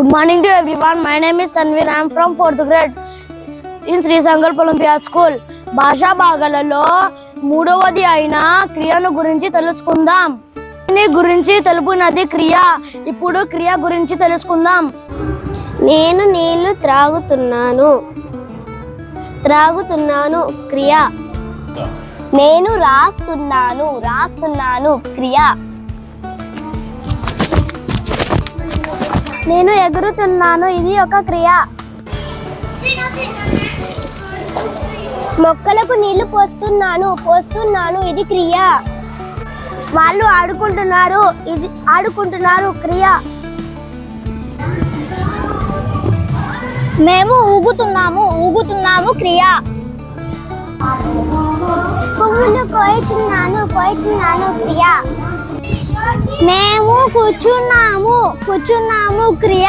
Good morning to everyone. My name is Tanvir. I am from 4th grade in Sri Sankalp Olympiad School. భాషా భాగాలలో మూడవది అయిన క్రియను గురించి తెలుసుకుందాం. దీని గురించి తెలుపునది క్రియ. ఇప్పుడు క్రియ గురించి తెలుసుకుందాం. నేను నీళ్లు త్రాగుతున్నాను క్రియ. నేను రాస్తున్నాను క్రియ. నేను ఎగురుతున్నాను, ఇది ఒక క్రియ. మొక్కలకు నీళ్లు పోస్తున్నాను ఇది క్రియ. వాళ్ళు ఆడుకుంటున్నారు క్రియ. మేము ఊగుతున్నాము క్రియ. పువ్వులు కోయుచున్నాను క్రియ. మేము కూర్చున్నాము క్రియ.